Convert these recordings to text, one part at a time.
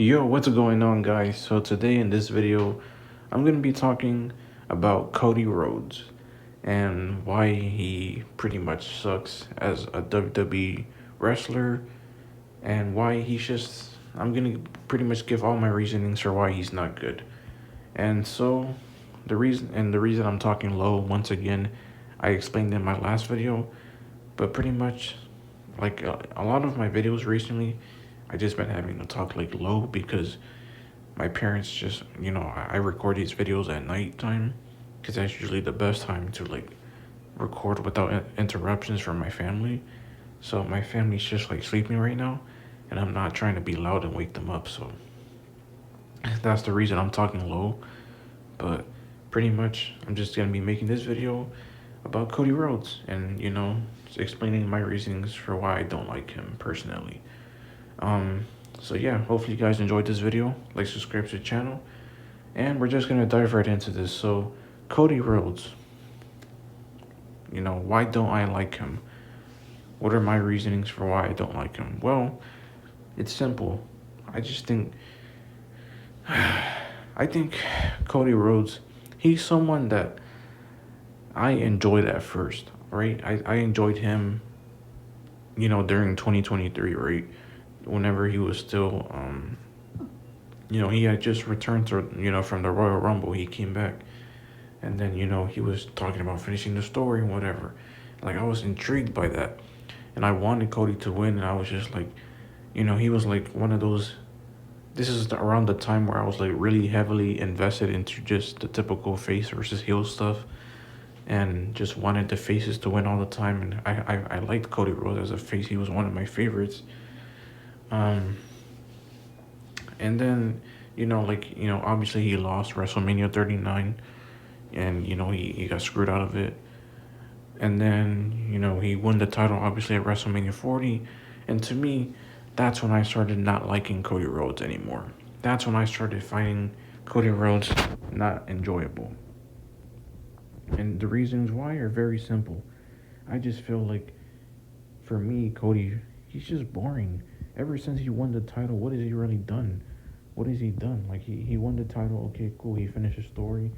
Yo, what's going on, guys? So today in this video, I'm gonna be talking about Cody Rhodes and why he pretty much sucks as a WWE wrestler, and why he's just. I'm gonna pretty much give all my reasonings for why he's not good. And so, the reason I'm talking low once again, I explained in my last video, but pretty much like a lot of my videos recently, I just been having to talk like low because my parents just, I record these videos at nighttime because that's usually the best time to like record without interruptions from my family. So my family's just like sleeping right now, and I'm not trying to be loud and wake them up. So that's the reason I'm talking low. But pretty much, I'm just gonna be making this video about Cody Rhodes and just explaining my reasons for why I don't like him personally. Um, so yeah, hopefully you guys enjoyed this video. Like, subscribe to the channel, and we're just gonna dive right into this. So, Cody Rhodes, why don't I like him? What are my reasonings for why I don't like him? Well, it's simple. I just think, I think Cody Rhodes, he's someone that I enjoyed at first, right? I enjoyed him, during 2023, right? Whenever he was still, he had just returned to, from the Royal Rumble, he came back. And then, he was talking about finishing the story and whatever. Like, I was intrigued by that. And I wanted Cody to win. And I was just like, he was like one of those. This is around the time where I was like really heavily invested into just the typical face versus heel stuff. And just wanted the faces to win all the time. And I liked Cody Rhodes as a face. He was one of my favorites. Um, and then, obviously he lost WrestleMania 39. And, he got screwed out of it. And then, he won the title obviously at WrestleMania 40. And to me, that's when I started not liking Cody Rhodes anymore. That's when I started finding Cody Rhodes not enjoyable. And the reasons why are very simple. I just feel like, for me, Cody, he's just boring. Ever since he won the title, what has he really done? What has he done? Like, he won the title, okay, cool, he finished his story.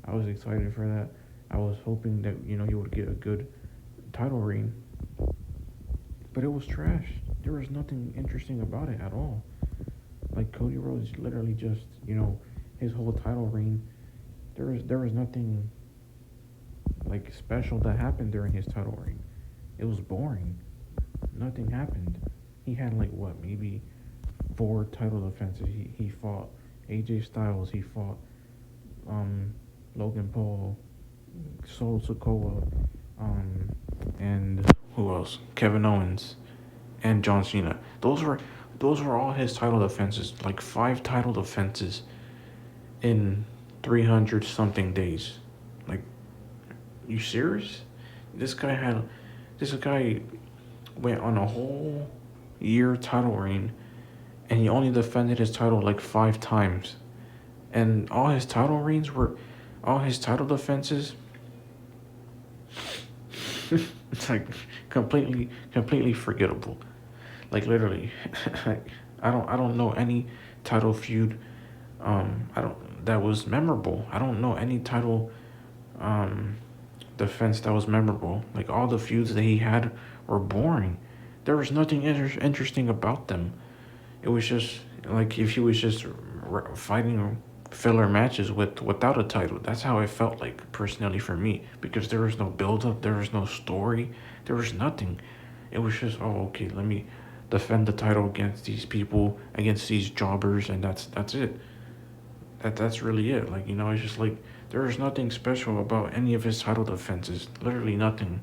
I was excited for that. I was hoping that, he would get a good title reign. But it was trash. There was nothing interesting about it at all. Like, Cody Rhodes literally just, his whole title reign, there was nothing like special that happened during his title reign. It was boring. Nothing happened. He had like what, maybe 4 title defenses. He fought AJ Styles, he fought Logan Paul, Solo Sikoa, and who else? Kevin Owens and John Cena. Those were all his title defenses. Like 5 title defenses in 300 something days. Like, you serious? This guy had this guy went on a whole year title reign, and he only defended his title like 5 times. And all his title defenses, it's like completely forgettable. Like, literally, I don't know any title feud. I don't that was memorable. I don't know any title um defense that was memorable. Like, all the feuds that he had were boring. There was nothing interesting about them. It was just like if he was just fighting filler matches without a title. That's how it felt like personally for me, because there was no build up, there was no story, there was nothing. It was just, oh, okay, let me defend the title against these people, against these jobbers, and that's it. That's really it. Like, it's just like there is nothing special about any of his title defenses. Literally nothing.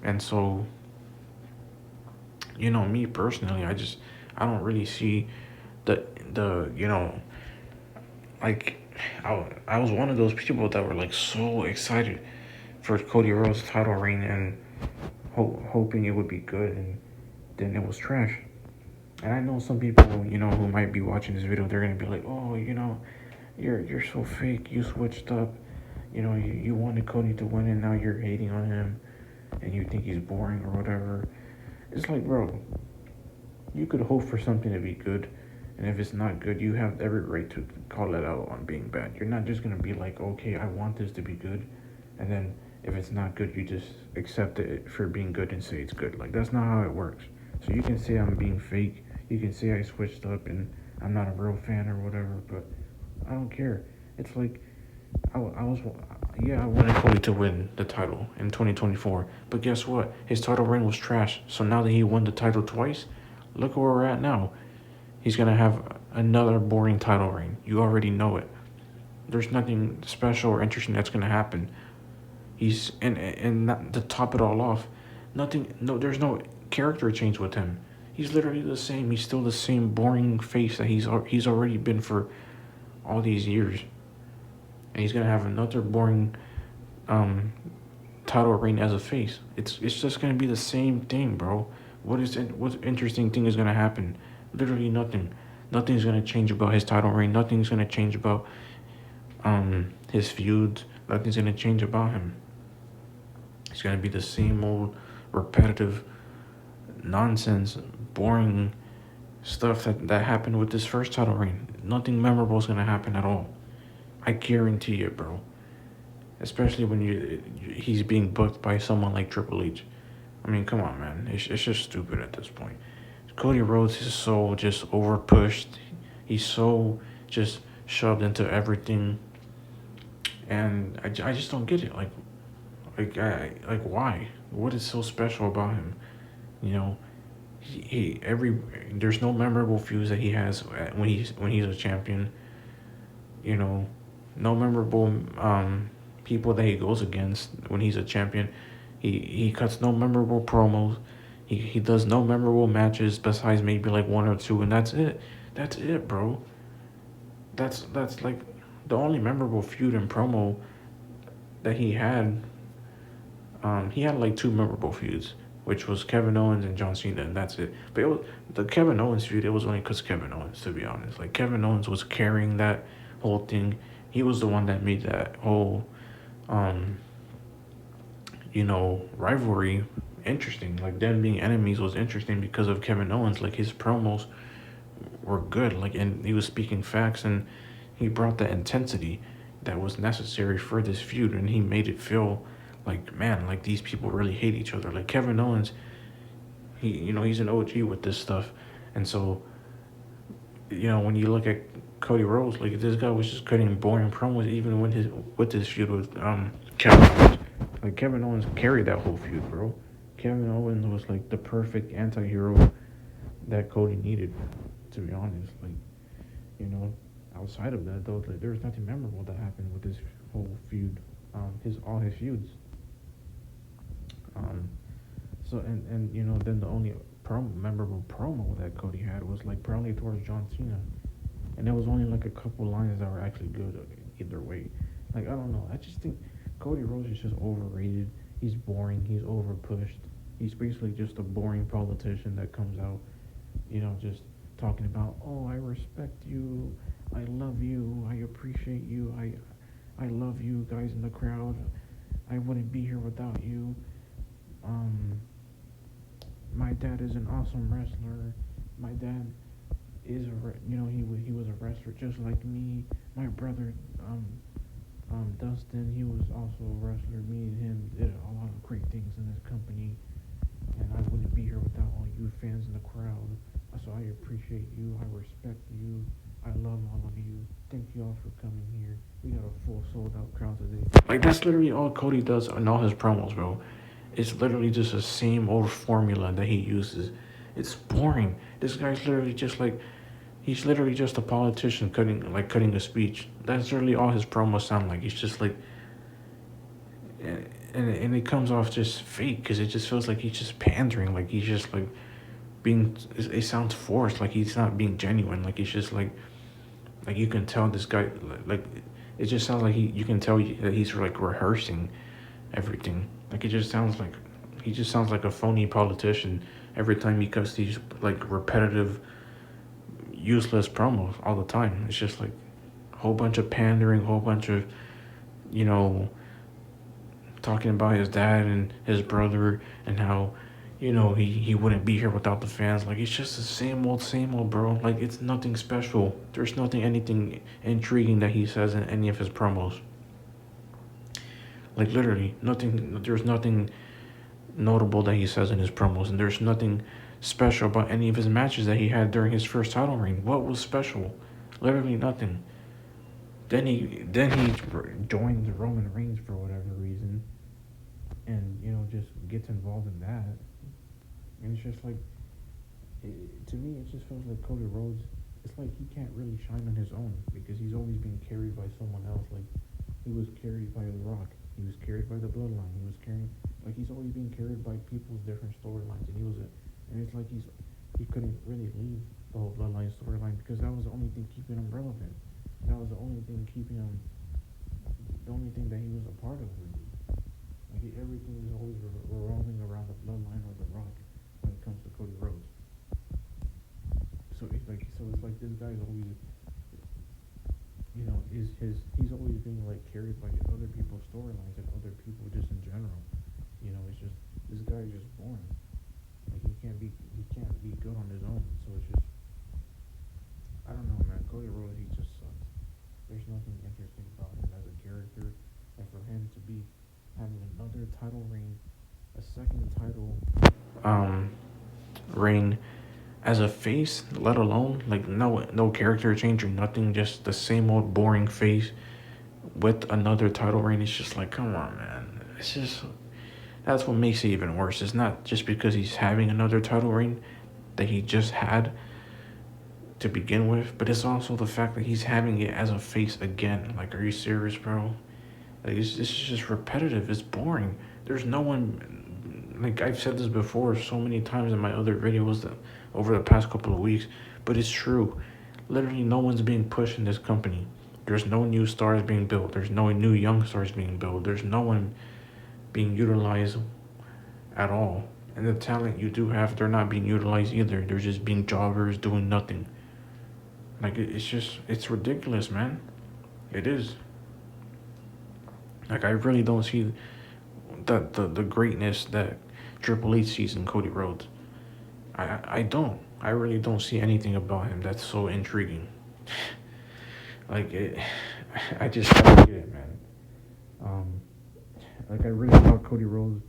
And so, me personally, I don't really see the like I was one of those people that were like so excited for Cody Rhodes' title reign and hoping it would be good, and then it was trash. And I know some people, who might be watching this video, they're gonna be like, oh, you're so fake. You switched up. You wanted Cody to win, and now you're hating on him, and you think he's boring or whatever. It's like, bro, you could hope for something to be good, And if it's not good, you have every right to call it out on being bad. You're not just gonna be like, okay, I want this to be good, and then if it's not good, you just accept it for being good and say it's good. Like that's not how it works. So you can say I'm being fake. You can say I switched up and I'm not a real fan or whatever, but I don't care. It's like I was, yeah, I wanted Cody to win the title in 2024, but guess what? His title reign was trash. So now that he won the title twice, look where we're at now. He's gonna have another boring title reign. You already know it. There's nothing special or interesting that's gonna happen. He's and not, to top it all off, nothing. No, there's no character change with him. He's literally the same. He's still the same boring face that he's already been for all these years, and he's gonna have another boring um title reign as a face. It's just gonna be the same thing, bro. What interesting thing is gonna happen? Literally nothing. Nothing's gonna change about his title reign. Nothing's gonna change about his feuds. Nothing's gonna change about him. It's gonna be the same old repetitive nonsense, boring stuff that happened with this first title reign. Nothing memorable is gonna happen at all. I guarantee it, bro. Especially when he's being booked by someone like Triple H. I mean, come on, man. It's just stupid at this point. Cody Rhodes is so just over pushed. He's so just shoved into everything, and I just don't get it. Like why? What is so special about him? You know, he every there's no memorable feuds that he has when he's a champion. You know, no memorable people that he goes against when he's a champion. He cuts no memorable promos. He does no memorable matches besides maybe like one or two, and that's it. That's it, bro. That's like the only memorable feud and promo that he had. He had like two memorable feuds, which was Kevin Owens and John Cena, and that's it. But it was the Kevin Owens feud. It was only because Kevin Owens, to be honest. Like Kevin Owens was carrying that whole thing. He was the one that made that whole, um, rivalry interesting. Like them being enemies was interesting because of Kevin Owens. Like his promos were good. Like and he was speaking facts and he brought the intensity that was necessary for this feud and he made it feel like man, like these people really hate each other. Like Kevin Owens, he's an OG with this stuff, and so when you look at Cody Rhodes, like this guy was just cutting boring promos even when his with this feud with Kevin Owens. Like Kevin Owens carried that whole feud, bro. Kevin Owens was like the perfect anti-hero that Cody needed, to be honest. Like, you know, outside of that though, like there was nothing memorable that happened with this whole feud. His all his feuds. Um, so and then the only memorable promo that Cody had was like probably towards John Cena, and there was only like a couple lines that were actually good either way. Like I don't know, I just think Cody Rhodes is just overrated. He's boring. He's overpushed. He's basically just a boring politician that comes out, just talking about, oh, I respect you, I love you, I appreciate you, I love you guys in the crowd. I wouldn't be here without you. Um, my dad is an awesome wrestler. My dad is he was a wrestler just like me. My brother Dustin, he was also a wrestler. Me and him did a lot of great things in this company, and I wouldn't be here without all you fans in the crowd. So I appreciate you. I respect you. I love all of you. Thank you all for coming here. We got a full sold out crowd today. Like that's literally all Cody does in all his promos, bro. It's literally just the same old formula that he uses. It's boring. This guy's literally just like he's literally just a politician cutting a speech. That's literally all his promos sound like. He's just like and it comes off just fake because it just feels like he's just pandering. Like he's just like being. It sounds forced. Like he's not being genuine. Like he's just like you can tell this guy like it just sounds like you can tell that he's like rehearsing everything. Like he just sounds like a phony politician every time he cuts these like repetitive useless promos all the time. It's just like a whole bunch of pandering, a whole bunch of you know talking about his dad and his brother and how he wouldn't be here without the fans. Like, it's just the same old, bro. Like, it's nothing special. There's nothing, anything intriguing that he says in any of his promos. Like, literally, nothing. There's nothing notable that he says in his promos, and there's nothing special about any of his matches that he had during his first title reign. What was special? Literally nothing. Then he joins Roman Reigns for whatever reason, and just gets involved in that, and it's just like, to me, it just feels like Cody Rhodes. It's like he can't really shine on his own because he's always being carried by someone else. Like, he was carried by The Rock, he was carried by the Bloodline, he was carrying, like, he's always being carried by people's different storylines, and it's like he couldn't really leave the whole Bloodline storyline because that was the only thing keeping him relevant. That was the only thing keeping him, the only thing that he was a part of, really. Like, everything is always revolving around the Bloodline or The Rock when it comes to Cody Rhodes. So it's like this guy's always, he's always being like carried by other people's storylines and other people just in general. It's just, this guy is just boring. Like, he can't be good on his own. So it's just, I don't know, man. Cody Rhodes, he just sucks. There's nothing interesting about him as a character, and for him to be having another title reign, a second title reign as a face, let alone like no character change or nothing, just the same old boring face with another title reign. It's just like, come on, man. It's just, that's what makes it even worse. It's not just because he's having another title reign that he just had to begin with, but it's also the fact that he's having it as a face again. Like, are you serious, bro? Like, it's just repetitive. It's boring. There's no one, like, I've said this before so many times in my other videos that over the past couple of weeks, but it's true. Literally, no one's being pushed in this company. There's no new stars being built. There's no new young stars being built. There's no one being utilized at all. And the talent you do have, they're not being utilized either. They're just being jobbers doing nothing. Like, it's ridiculous, man. It is. Like, I really don't see the greatness that Triple H sees in Cody Rhodes. I don't. I really don't see anything about him that's so intriguing. Like, I just don't get it, man. Um, like, I really thought Cody Rhodes,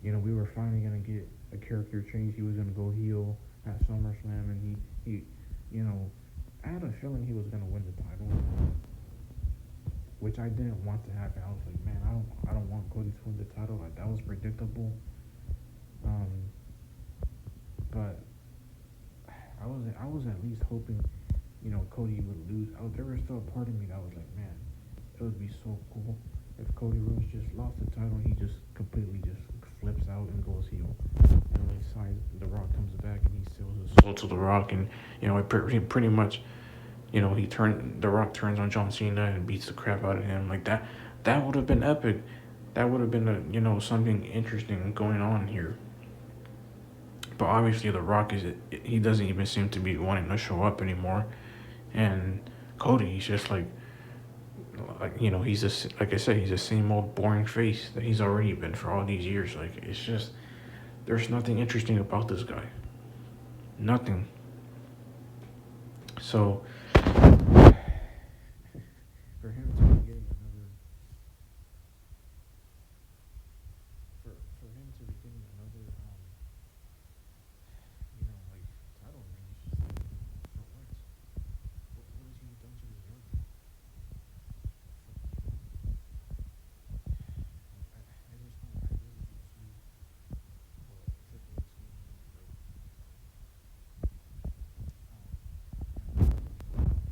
we were finally gonna get a character change. He was gonna go heel at SummerSlam, and he, I had a feeling he was gonna win the title, which I didn't want to happen. I was like, man, I don't want Cody to win the title. Like, that was predictable. Um, but I was at least hoping, Cody would lose. There was still a part of me that was like, man, it would be so cool if Cody Rhodes just lost the title and he just completely just flips out and goes heel, and like The Rock comes back and he sells his soul to The Rock, and it pretty much, The Rock turns on John Cena and beats the crap out of him like that. That would have been epic. That would have been something interesting going on here. But obviously, The Rock he doesn't even seem to be wanting to show up anymore, and Cody, he's just he's just, like I said, he's the same old boring face that he's already been for all these years. Like, it's just, there's nothing interesting about this guy. Nothing. So for him to be getting another, for him to be getting another, like, title reign, it's just like, for what? What has he done to deserve it? I just don't. I really don't see what Triple H can do for Rhodes.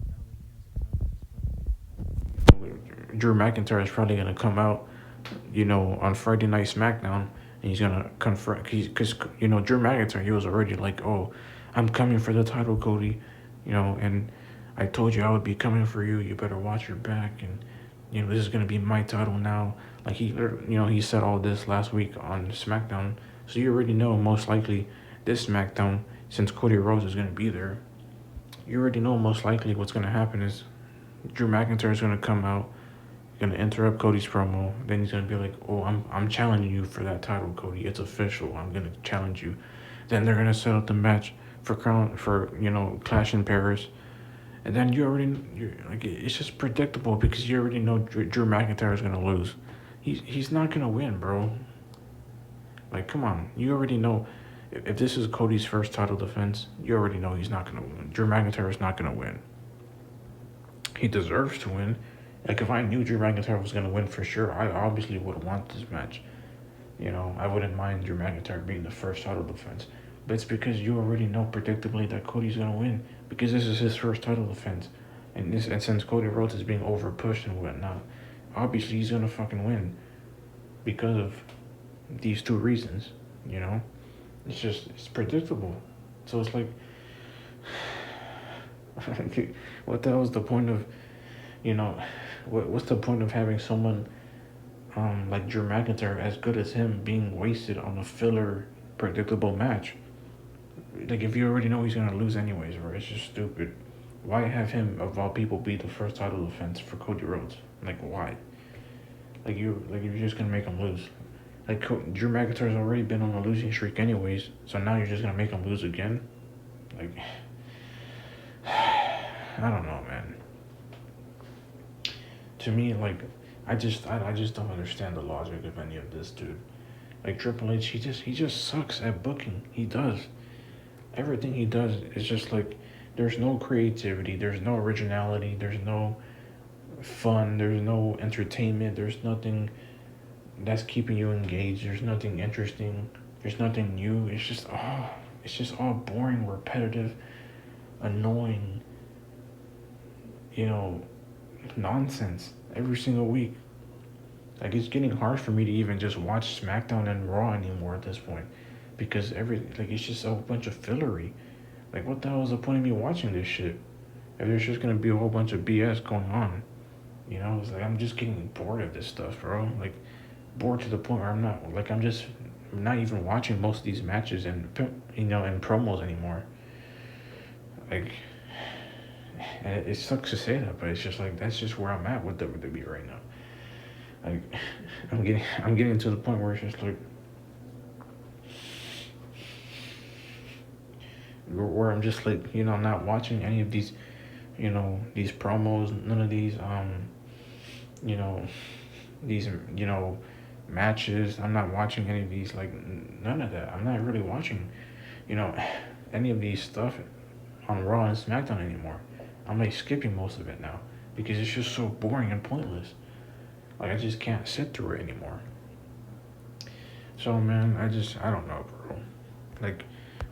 Now that he has a title, Drew McIntyre is probably gonna come out, on Friday Night SmackDown, and he's gonna confront, because Drew McIntyre, he was already like, oh, I'm coming for the title, Cody, and I told you I would be coming for you. You better watch your back, and this is gonna be my title now. Like, he said all this last week on SmackDown, so you already know most likely this SmackDown, since Cody Rhodes is gonna be there, you already know most likely what's gonna happen is Drew McIntyre is gonna come out gonna interrupt Cody's promo. Then he's gonna be like, "Oh, I'm challenging you for that title, Cody. It's official. I'm gonna challenge you." Then they're gonna set up the match for Clash in Paris, and then you're like it's just predictable because you already know Drew McIntyre is gonna lose. He's not gonna win, bro. Like, come on, you already know. If this is Cody's first title defense, you already know he's not gonna win. Drew McIntyre is not gonna win. He deserves to win. Like, if I knew Drew McIntyre was gonna win for sure, I obviously would want this match. I wouldn't mind Drew McIntyre being the first title defense. But it's because you already know predictably that Cody's gonna win because this is his first title defense, and since Cody Rhodes is being over pushed and whatnot, obviously he's gonna fucking win because of these two reasons. You know, it's predictable. So it's like, what the hell is the point of, what's the point of having someone like Drew McIntyre as good as him being wasted on a filler predictable match? Like, if you already know he's gonna lose anyways, bro, it's just stupid. Why have him of all people be the first title defense for Cody Rhodes? Like, why? You're just gonna make him lose. Like, Drew McIntyre's already been on a losing streak anyways, so now you're just gonna make him lose again? Like, I don't know, man. To me, like, I just don't understand the logic of any of this, dude. Like, Triple H, he just sucks at booking. He does. Everything he does is just like, there's no creativity, there's no originality, there's no fun, there's no entertainment, there's nothing that's keeping you engaged, there's nothing interesting, there's nothing new. It's just all boring, repetitive, annoying, nonsense every single week. Like, it's getting hard for me to even just watch SmackDown and Raw anymore at this point because it's just a bunch of fillery. Like, what the hell is the point of me watching this shit if there's just gonna be a whole bunch of BS going on? It's like I'm just getting bored of this stuff, bro. Like, bored to the point where I'm not even watching most of these matches and and promos anymore. Like, it sucks to say that, but it's just like that's just where I'm at with WWE right now. Like, I'm getting to the point where it's just like where I'm just like not watching any of these these promos, none of these you know these matches. I'm not watching any of these, like, none of that. I'm not really watching any of these stuff on Raw and SmackDown anymore. I'm like skipping most of it now because it's just so boring and pointless. Like, I just can't sit through it anymore. So, man, I don't know, bro. Like,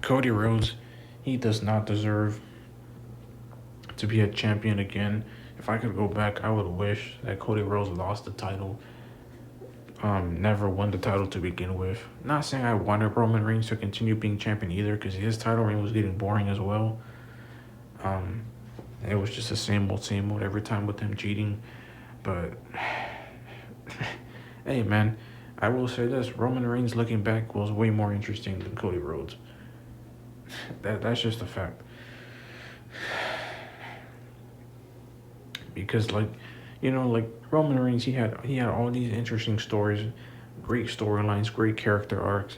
Cody Rhodes, he does not deserve to be a champion again. If I could go back, I would wish that Cody Rhodes lost the title. Never won the title to begin with. Not saying I wanted Roman Reigns to continue being champion either, because his title reign was getting boring as well. It was just the same old every time with him cheating. But hey, man, I will say this: Roman Reigns, looking back, was way more interesting than Cody Rhodes. That's just a fact. Because, like Roman Reigns, he had all these interesting stories, great storylines, great character arcs,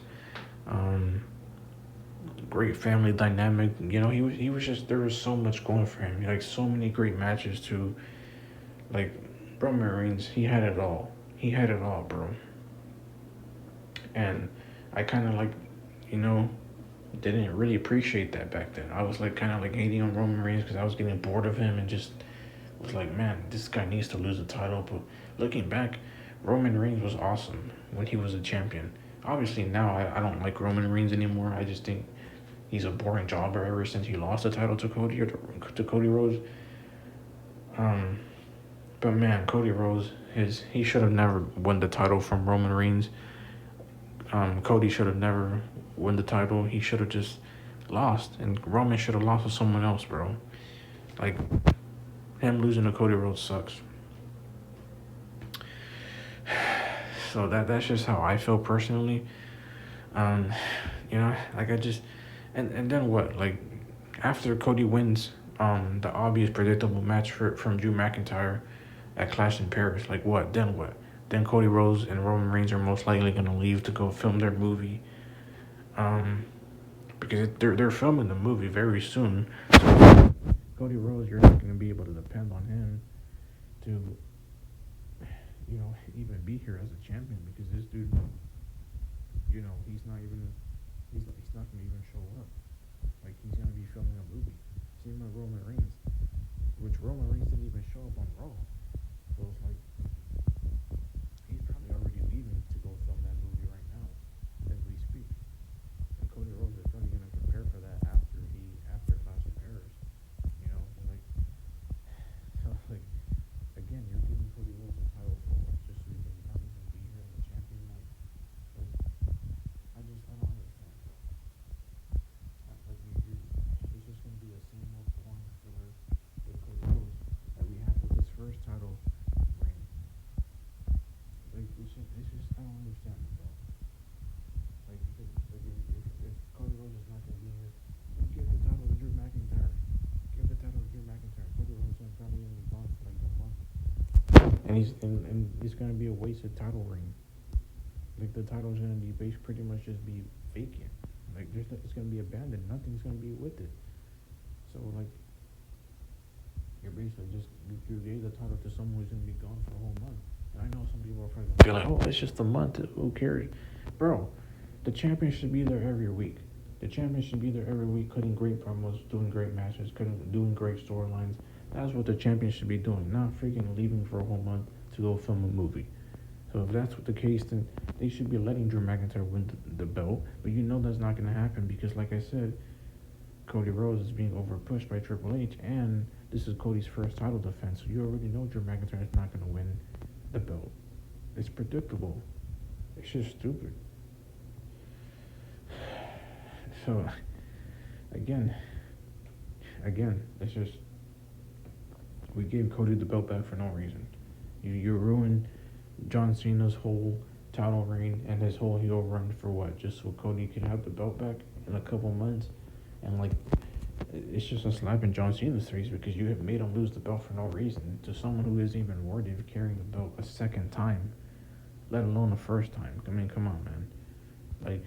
great family dynamic. He was just, there was so much going for him. Like, so many great matches too. Like, Roman Reigns, he had it all. He had it all, bro. And I kind of didn't really appreciate that back then. I was like kind of like hating on Roman Reigns because I was getting bored of him and just was like, man, this guy needs to lose the title. But looking back, Roman Reigns was awesome when he was a champion. Obviously now I don't like Roman Reigns anymore. I just think he's a boring jobber ever since he lost the title to Cody to Cody Rhodes. But man, Cody Rhodes, he should have never won the title from Roman Reigns. Cody should have never won the title. He should have just lost, and Roman should have lost to someone else, bro. Like, him losing to Cody Rhodes sucks. So that's just how I feel personally. Like, I just and then what? Like, after Cody wins the obvious predictable match from Drew McIntyre, at Clash in Paris. Like what? Then what? Then Cody Rhodes and Roman Reigns are most likely gonna leave to go film their movie. Um, because they're filming the movie very soon. So Cody Rhodes, you're not gonna be able to depend on him to even be here as a champion because this dude, he's not gonna even show up. Like he's gonna be filming a movie. Same with Roman Reigns, which Roman Reigns didn't even show up on Raw. So it's like he's probably already leaving to go film that movie right now, as we speak. And Cody Rhodes is probably gonna prepare for that after Clash of Paris. And like so like again, you're giving Cody Rhodes a title for what? Just so he can not even be here as a champion. Like I don't understand. It's just gonna be the same old boring filler with Cody Rhodes that we had with his first title reign. Like it's just I don't understand it, bro. Like because if Cody Rhodes is not gonna be here, then give the title to Drew McIntyre. Give the title to Drew McIntyre. Cody Rhodes is probably gonna be gone for like a month, and it's gonna be a wasted title reign. Like the title's gonna be based pretty much just be vacant. Like it's gonna be abandoned. Nothing's gonna be with it. So like you're basically you gave the title to someone who's gonna be gone for a whole month. And I know some people are probably gonna be like, oh, it's just a month. Who cares, bro? The champion should be there every week. The champion should be there every week, cutting great promos, doing great matches, doing great storylines. That's what the champion should be doing, not freaking leaving for a whole month to go film a movie. So if that's the case, then they should be letting Drew McIntyre win the belt. But that's not going to happen because, like I said, Cody Rhodes is being overpushed by Triple H, and this is Cody's first title defense. So you already know Drew McIntyre is not going to win the belt. It's predictable. It's just stupid. So, again, it's just we gave Cody the belt back for no reason. You ruined John Cena's whole title reign and his whole heel run for what? Just so Cody could have the belt back in a couple months, and like it's just a slap in John Cena's face because you have made him lose the belt for no reason to someone who isn't even worthy of carrying the belt a second time, let alone the first time. I mean, come on, man. Like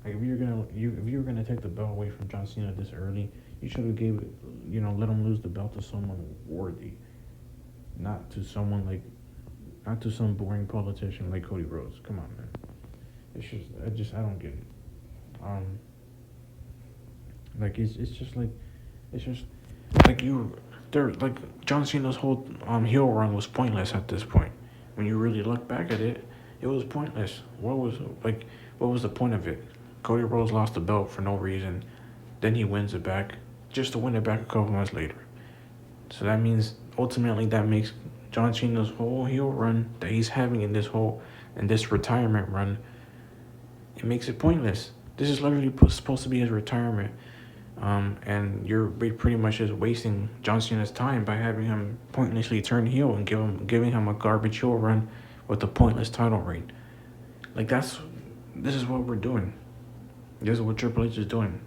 if you're gonna take the belt away from John Cena this early, you should have gave it, let him lose the belt to someone worthy, not to some boring politician like Cody Rhodes. Come on, man. I don't get it. Like it's just like John Cena's whole heel run was pointless at this point. When you really look back at it, it was pointless. What was the point of it? Cody Rhodes lost the belt for no reason. Then he wins it back, just to win it back a couple months later. So that means ultimately that makes John Cena's whole heel run that he's having in this retirement run, it makes it pointless. This is literally supposed to be his retirement, and you're pretty much just wasting John Cena's time by having him pointlessly turn heel and giving him a garbage heel run with a pointless title reign. Like this is what we're doing. This is what Triple H is doing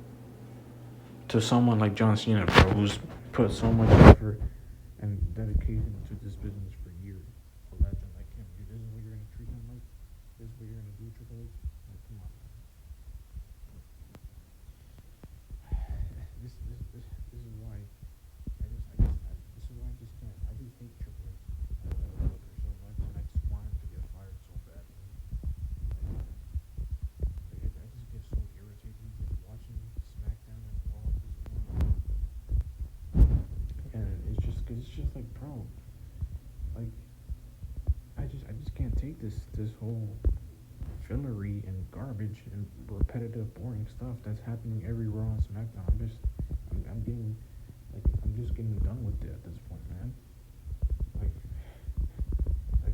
to someone like John Cena, bro, who's put so much effort and dedication to this business for years. A legend like him. Dude, this is what you're gonna treat him like? This is what you're gonna do, Triple H? Like, come on, man. This is why this is why I just can't. I just hate Triple H as a booker so much, and I just want him to get fired so bad. I just get so irritated just watching SmackDown and Raw at this point. And it's just like, bro, like I just can't take this whole fillery and garbage and repetitive boring stuff that's happening every Raw and SmackDown. I'm just getting done with it at this point, man. Like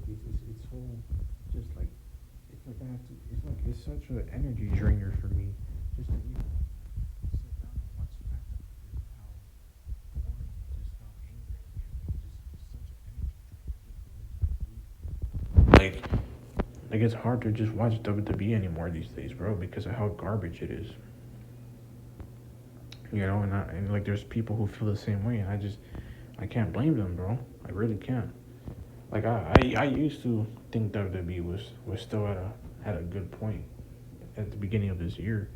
it's so just like it's like I have to it's such an energy drainer for me just to even sit down and watch SmackDown because of how boring and just how angry I get. It's such an energy drainer. Like it's hard to just watch WWE anymore these days, bro, because of how garbage it is. And like there's people who feel the same way, and I can't blame them, bro. I really can't. Like I used to think WWE was still at a good point at the beginning of this year.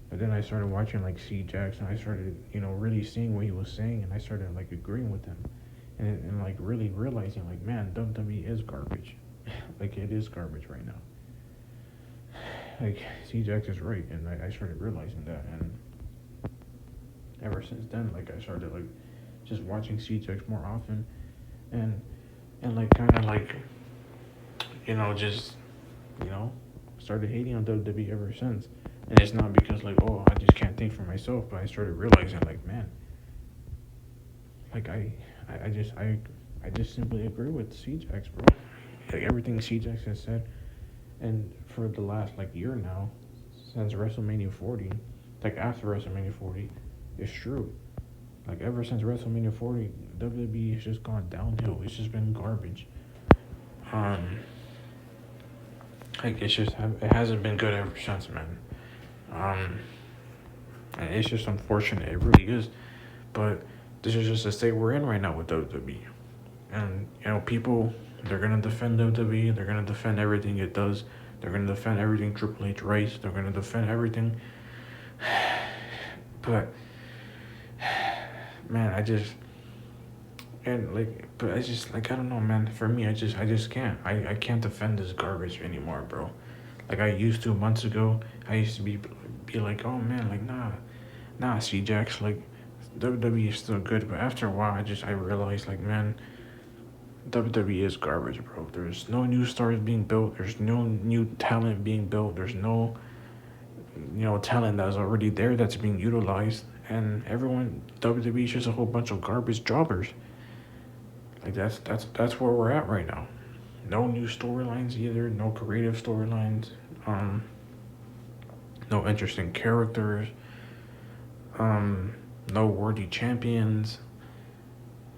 But then I started watching like C Jackson. I started, really seeing what he was saying, and I started like agreeing with him, and like really realizing like, man, WWE is garbage. Like it is garbage right now. Like C Jackson's right, and I started realizing that, and ever since then, like I started like just watching C Jax more often, and like kind of like just you know started hating on WWE ever since. And it's not because like, oh, I just can't think for myself, but I started realizing like, man, like I just I just simply agree with CJax, bro. Like everything CJax has said, and for the last like year now, since WrestleMania 40, like after WrestleMania 40, it's true. Like ever since WrestleMania 40, WWE has just gone downhill. It's just been garbage. Um, like it hasn't been good ever since, man. Um, and it's just unfortunate. It really is. But this is just the state we're in right now with WWE. And people, they're gonna defend WWE. They're gonna defend everything it does. They're gonna defend everything Triple H writes. They're gonna defend everything. But man, but I just like I don't know, man. For me, I just can't. I can't defend this garbage anymore, bro. Like I used to months ago. I used to be like, oh man, like nah, C Jax, like WWE is still good. But after a while, I realized like, man, WWE is garbage, bro. There's no new stars being built. There's no new talent being built. There's no talent that's already there that's being utilized. And everyone WWE is just a whole bunch of garbage jobbers. Like that's where we're at right now. No new storylines either. No creative storylines. Um, no interesting characters. Um, no worthy champions.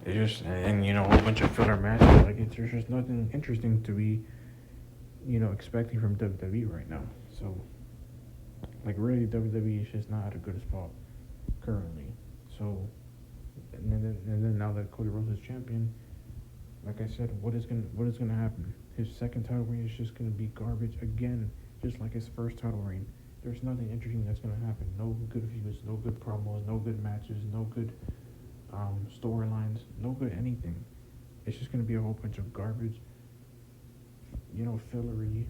It's just a whole bunch of filler matches. Like there's just nothing interesting to be expecting from WWE right now. So like really WWE is just not at a good spot currently. So and then now that Cody Rhodes is champion, like I said, what is gonna happen? His second title reign is just gonna be garbage again, just like his first title reign. There's nothing interesting that's gonna happen. No good views, no good promos, no good matches, no good storylines, no good anything. It's just gonna be a whole bunch of garbage, fillery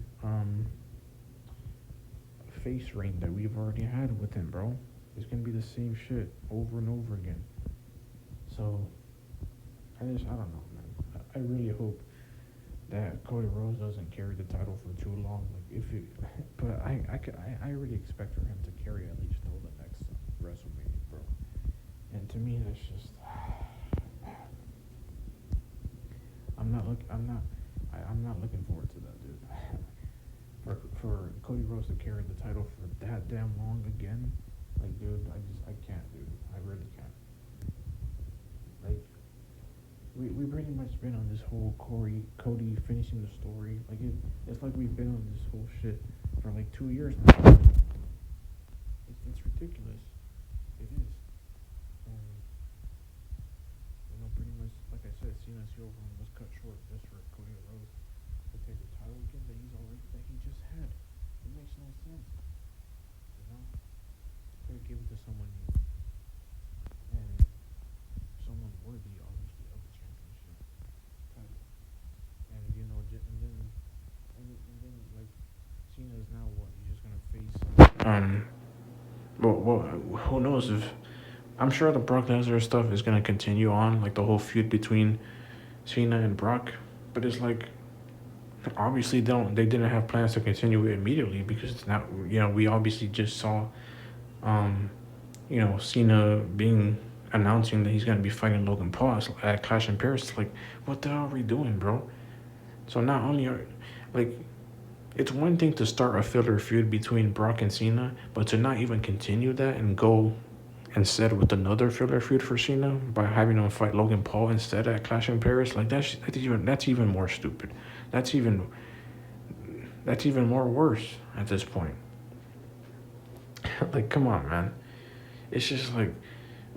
face reign that we've already had with him, bro. It's gonna be the same shit over and over again. So I don't know, man. I really hope that Cody Rhodes doesn't carry the title for too long. Like if it, but I really expect for him to carry at least till the next WrestleMania, bro. And to me, that's just I'm not looking forward to that, dude. For Cody Rhodes to carry the title for that damn long again, like, dude, I can't, dude. I really can't. Like, we pretty much been on this whole Cody finishing the story. Like it's like we've been on this whole shit for like 2 years now. It's ridiculous. It is. And pretty much like I said, Cena Silver was cut short just for Cody Rhodes to take the title again that he just had. It makes no sense. You know, could have given it to someone new and someone worthy, obviously, of the championship title. And and then like Cena is now what? He's just gonna face well, who knows if I'm sure the Brock Lesnar stuff is gonna continue on, like the whole feud between Cena and Brock. But it's like obviously they didn't have plans to continue it immediately because it's not we obviously just saw um Cena being announcing that he's gonna be fighting Logan Paul at Clash in Paris. Like what the hell are we doing, bro? So not only are like it's one thing to start a filler feud between Brock and Cena, but to not even continue that and go instead with another filler feud for Cena by having him fight Logan Paul instead at Clash in Paris, like that's even more stupid. That's even that's even more worse at this point. Like, come on, man. It's just like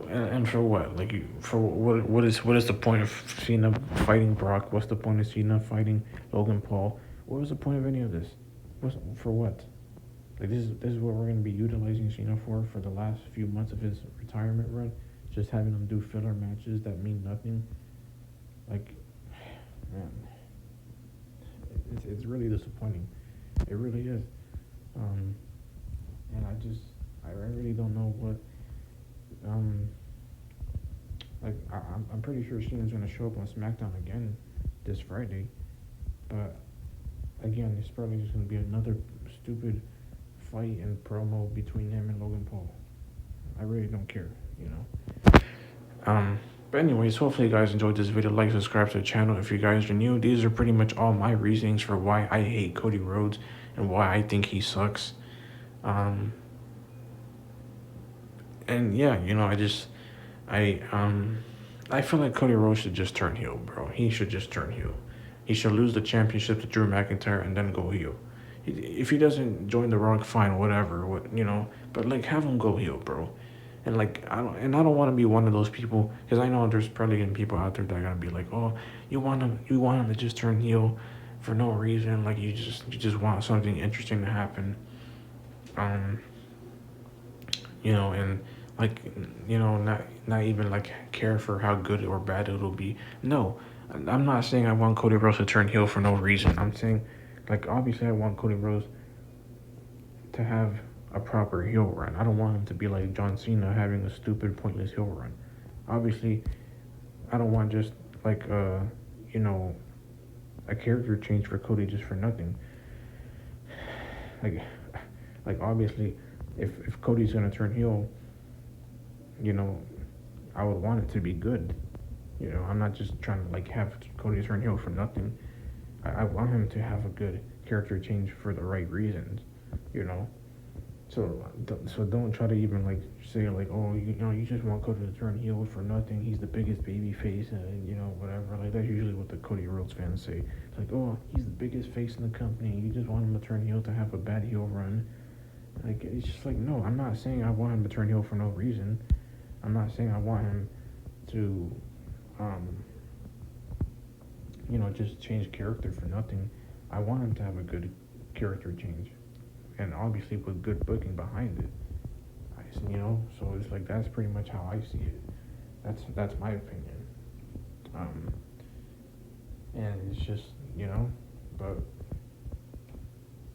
And for what? Like, for what? What is the point of Cena fighting Brock? What's the point of Cena fighting Logan Paul? What was the point of any of this? For what? Like, this is what we're gonna be utilizing Cena for the last few months of his retirement run, just having him do filler matches that mean nothing. Like, man, it's really disappointing. It really is. Um, and I really don't know what um like I'm pretty sure Cena's gonna show up on SmackDown again this Friday, but again it's probably just gonna be another stupid fight and promo between him and Logan Paul. I really don't care, you know. But anyways, hopefully you guys enjoyed this video. Like, subscribe to the channel if you guys are new. These are pretty much all my reasonings for why I hate Cody Rhodes and why I think he sucks. Um, and yeah, I I feel like Cody Rhodes should just turn heel, bro. He should just turn heel. He should lose the championship to Drew McIntyre and then go heel. If he doesn't join the Rock, fine, whatever. But like have him go heel, bro. And like I don't want to be one of those people because I know there's probably gonna be people out there that are gonna be like, oh, you want him to just turn heel for no reason, like you just want something interesting to happen. Um, and like not even like care for how good or bad it'll be. No, I'm not saying I want Cody Rhodes to turn heel for no reason. I'm saying, like, obviously I want Cody Rhodes to have a proper heel run. I don't want him to be like John Cena having a stupid pointless heel run. Obviously I don't want just like you know a character change for Cody just for nothing. Like obviously if Cody's gonna turn heel, you know, I would want it to be good. I'm not just trying to like have Cody turn heel for nothing. I want him to have a good character change for the right reasons. You know, so don't try to even like say like, oh, you just want Cody to turn heel for nothing. He's the biggest baby face, and whatever. Like that's usually what the Cody Rhodes fans say. It's like, oh, he's the biggest face in the company. You just want him to turn heel to have a bad heel run. Like it's just like, no, I'm not saying I want him to turn heel for no reason. I'm not saying I want him to, um, just change character for nothing. I want him to have a good character change, and obviously with good booking behind it. So it's like that's pretty much how I see it. That's my opinion. Um, and it's just but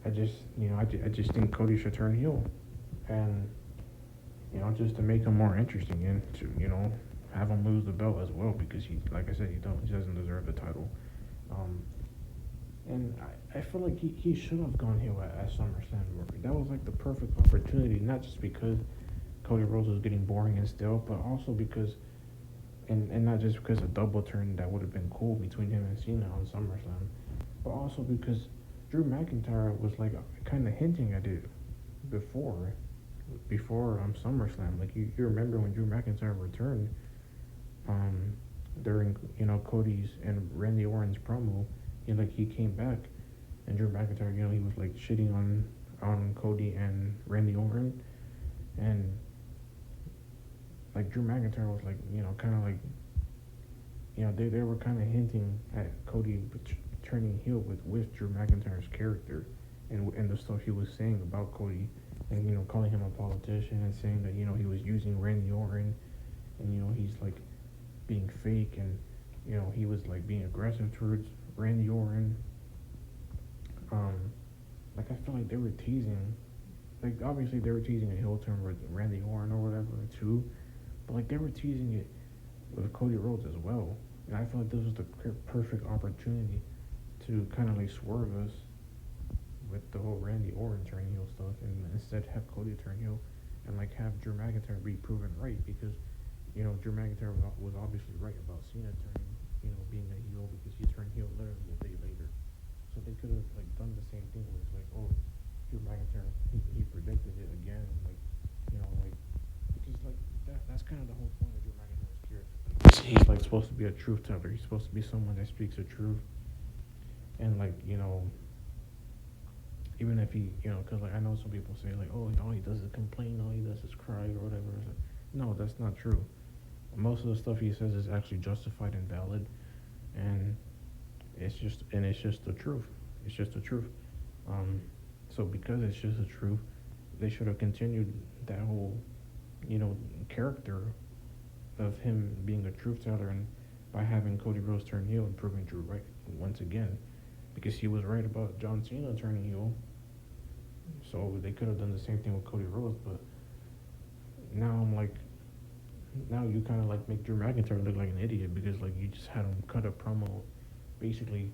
I just think Cody should turn heel, and just to make him more interesting and to have him lose the belt as well because like I said, he doesn't deserve the title. Um, and I feel like he should have gone heel at SummerSlam. That was like the perfect opportunity, not just because Cody Rhodes was getting boring and stale, but also because, and not just because a double turn that would have been cool between him and Cena on SummerSlam, but also because Drew McIntyre was like kind of hinting at it before SummerSlam. Like you remember when Drew McIntyre returned um, during Cody's and Randy Orton's promo, he came back and Drew McIntyre he was like shitting on Cody and Randy Orton, and like Drew McIntyre was like kind of like they were kind of hinting at Cody turning heel with Drew McIntyre's character and the stuff he was saying about Cody, and calling him a politician and saying that he was using Randy Orton, and he's like being fake, and he was like being aggressive towards Randy Orton. Like I feel like they were teasing, like obviously they were teasing a heel turn with Randy Orton or whatever too, but like they were teasing it with Cody Rhodes as well, and I feel like this was the perfect opportunity to kind of like swerve us with the whole Randy Orton turn heel stuff, and instead have Cody turn heel, and like have Drew McIntyre be proven right because Drew McIntyre was obviously right about Cena turning being a heel because he turned heel literally a day later. So they could have like done the same thing where it's like, oh, Drew McIntyre he predicted it again, and like like because like that's kind of the whole point of Drew McIntyre's character. Like, he's like supposed to be a truth teller. He's supposed to be someone that speaks the truth, and like even if he, because like I know some people say like, oh, all he does is complain, all he does is cry or whatever. Like, No, that's not true. Most of the stuff he says is actually justified and valid, and it's just the truth. It's just the truth. Um, so because it's just the truth, they should have continued that whole, you know, character of him being a truth teller, and by having Cody Rhodes turn heel and proving Drew right once again, because he was right about John Cena turning heel. So they could have done the same thing with Cody Rhodes, but now I'm like, now you kind of like make Drew McIntyre look like an idiot because like you just had him cut a promo, basically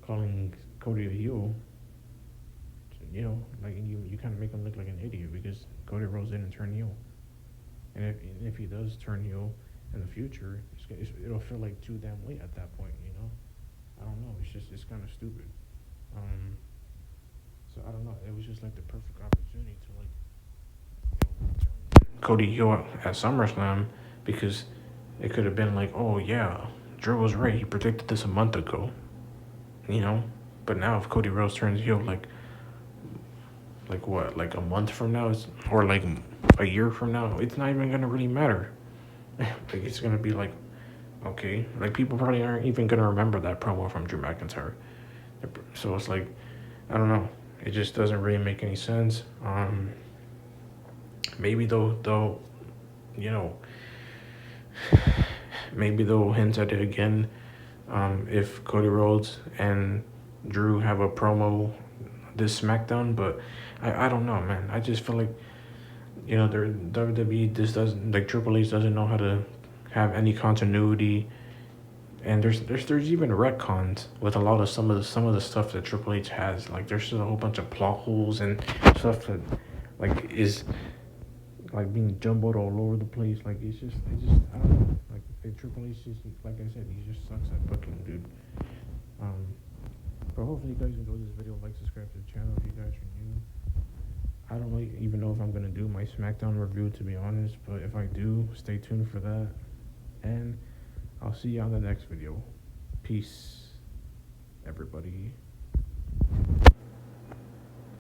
calling Cody a heel. You know, like you kind of make him look like an idiot because Cody Rhodes didn't turn heel, and if he does turn heel in the future, it'll feel like too damn late at that point. You know, I don't know. It's kind of stupid. Um, so I don't know. It was just like the perfect opportunity to like turn Cody heel at SummerSlam because it could have been like, oh yeah, Drew was right. He predicted this a month ago. You know, but now if Cody Rhodes turns heel, like what, like a month from now, or like a year from now, it's not even gonna really matter. Like it's gonna be like, okay, like people probably aren't even gonna remember that promo from Drew McIntyre. So it's like, I don't know. It just doesn't really make any sense. Maybe they'll, you know, maybe they'll hint at it again. If Cody Rhodes and Drew have a promo this SmackDown, but I don't know, man. I just feel like, you know, they're WWE. This doesn't, like, Triple H doesn't know how to have any continuity, and there's even retcons with a lot of some of the stuff that Triple H has. Like there's just a whole bunch of plot holes and stuff that like is like being jumbled all over the place. Like it's just I don't know. Like Triple H just, like I said, he just sucks at booking, dude. Um, but hopefully you guys enjoyed this video. Like, subscribe to the channel if you guys are new. I don't really even know if I'm gonna do my SmackDown review, to be honest, but if I do, stay tuned for that. And I'll see you on the next video. Peace, everybody.